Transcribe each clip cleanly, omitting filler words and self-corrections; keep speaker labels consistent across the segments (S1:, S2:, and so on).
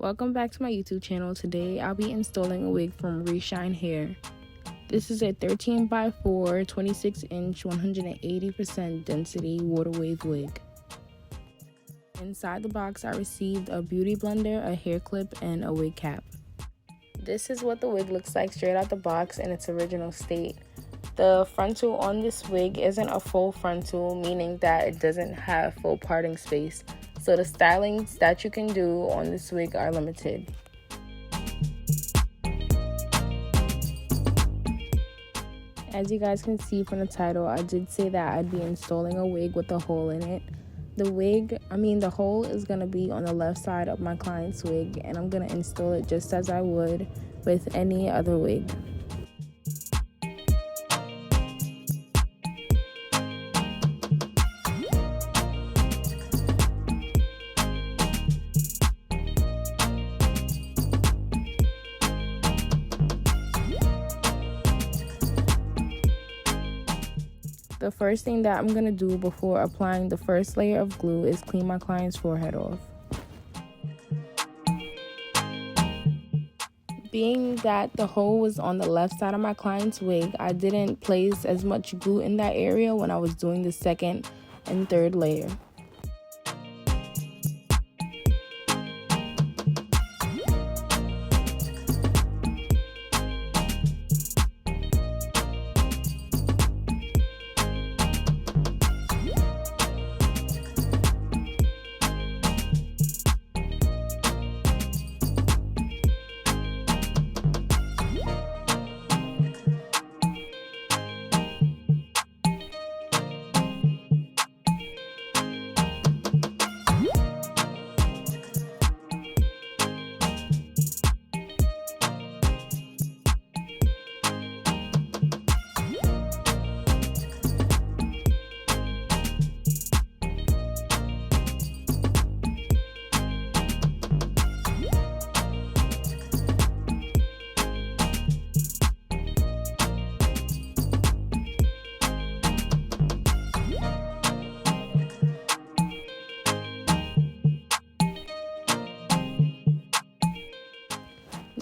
S1: Welcome back to my YouTube channel. Today I'll be installing a wig from Reshine Hair. This is a 13x4 26-inch 180% density water wave wig. Inside the box I received a beauty blender, a hair clip, and a wig cap. This is what the wig looks like straight out the box in its original state. The frontal on this wig isn't a full frontal, meaning that it doesn't have full parting space. So the stylings that you can do on this wig are limited. As you guys can see from the title, I did say that I'd be installing a wig with a hole in it. The hole is going to be on the left side of my client's wig, and I'm going to install it just as I would with any other wig. The first thing that I'm going to do before applying the first layer of glue is clean my client's forehead off. Being that the hole was on the left side of my client's wig, I didn't place as much glue in that area when I was doing the second and third layer.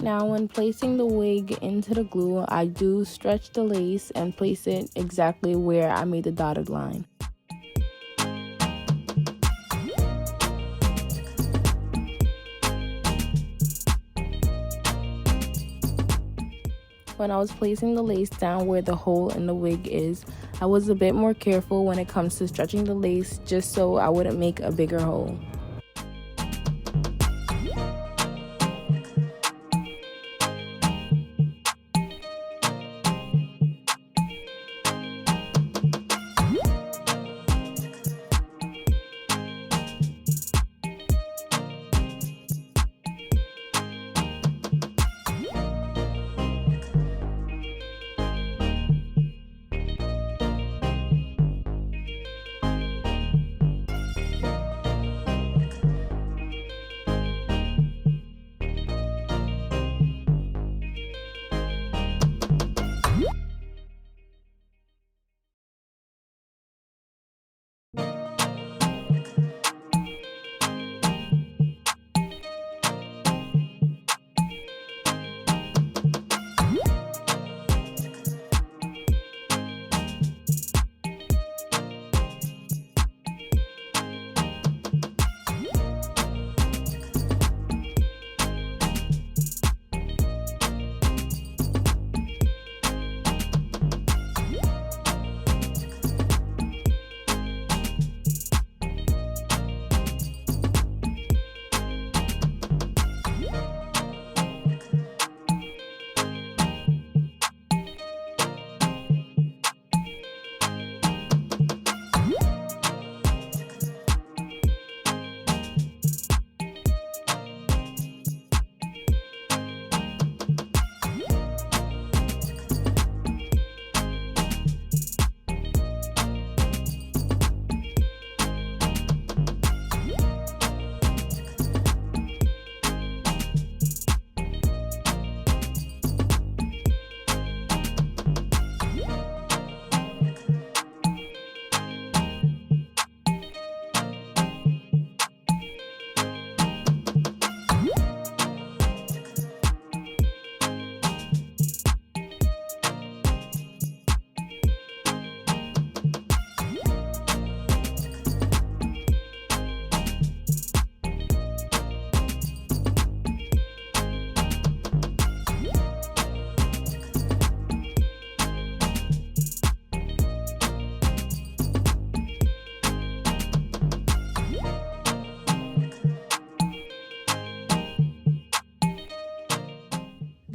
S1: Now, when placing the wig into the glue, I do stretch the lace and place it exactly where I made the dotted line. When I was placing the lace down where the hole in the wig is, I was a bit more careful when it comes to stretching the lace just so I wouldn't make a bigger hole.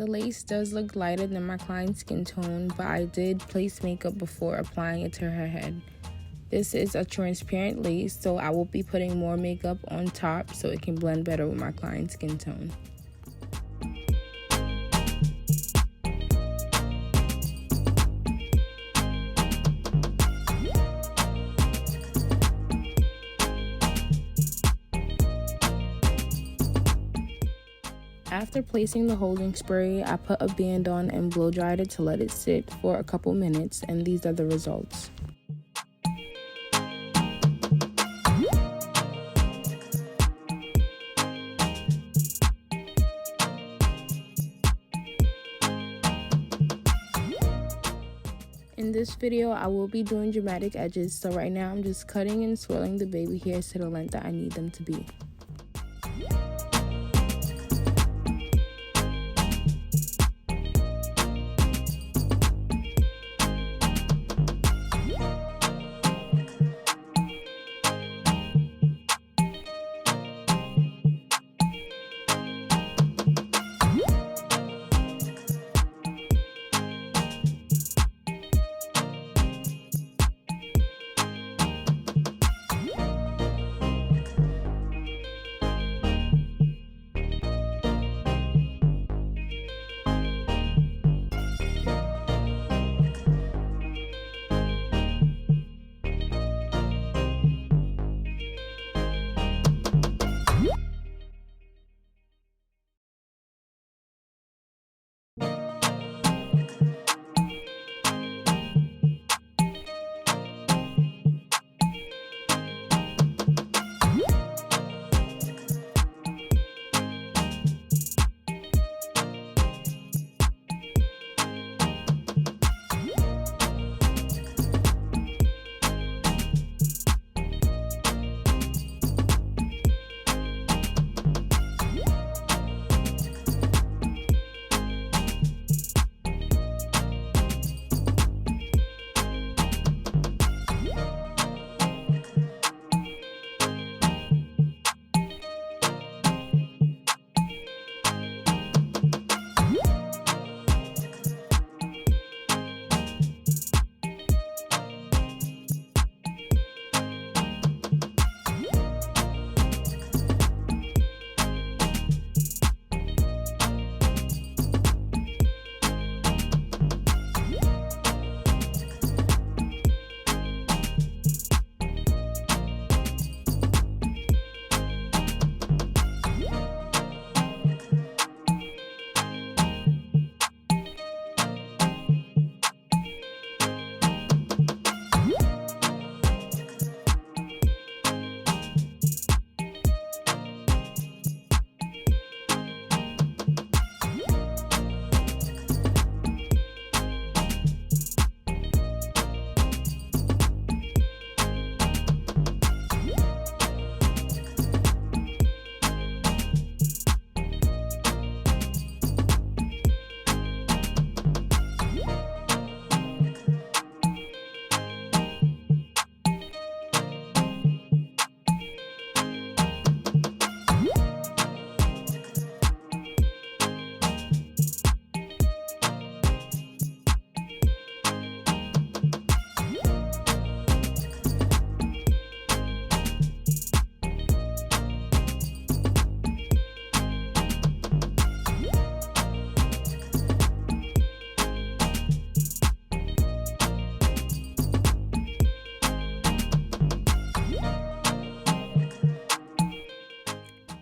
S1: The lace does look lighter than my client's skin tone, but I did place makeup before applying it to her head. This is a transparent lace, so I will be putting more makeup on top so it can blend better with my client's skin tone. After placing the holding spray, I put a band on and blow dried it to let it sit for a couple minutes, and these are the results. In this video, I will be doing dramatic edges, so right now I'm just cutting and swirling the baby hairs to the length that I need them to be.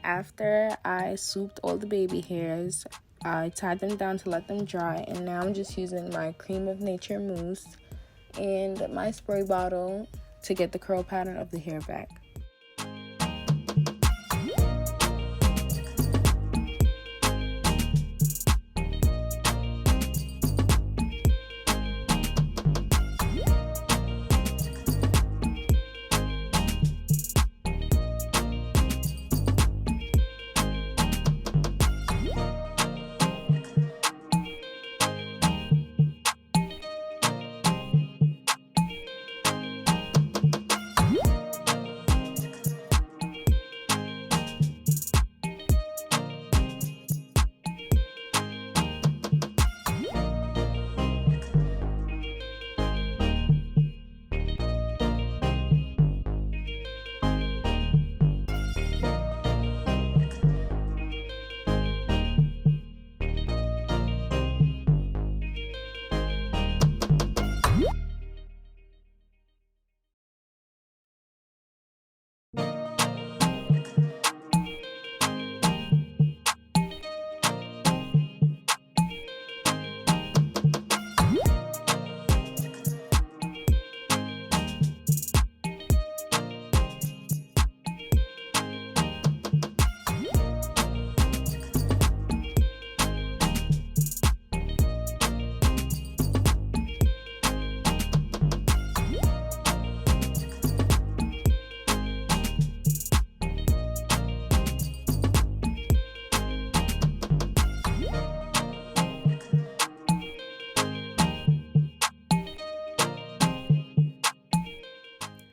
S1: After I souped all the baby hairs, I tied them down to let them dry, and now I'm just using my Cream of Nature mousse and my spray bottle to get the curl pattern of the hair back.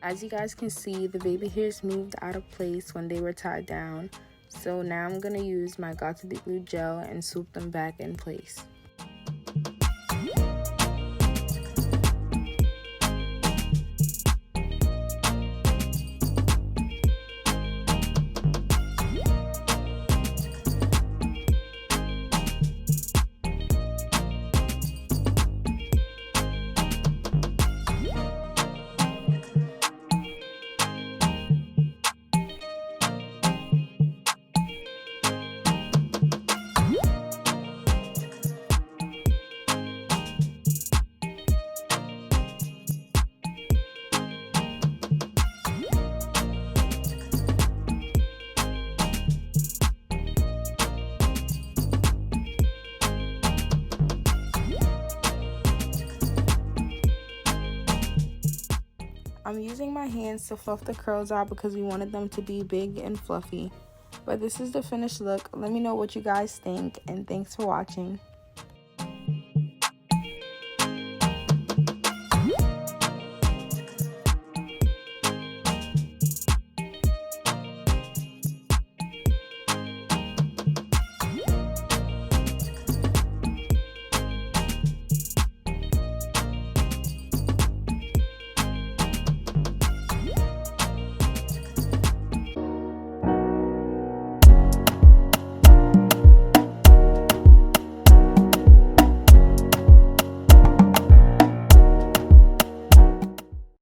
S1: As you guys can see, the baby hairs moved out of place when they were tied down. So now I'm going to use my Got to Be Glue gel and swoop them back in place. I'm using my hands to fluff the curls out because we wanted them to be big and fluffy. But this is the finished look. Let me know what you guys think, and thanks for watching.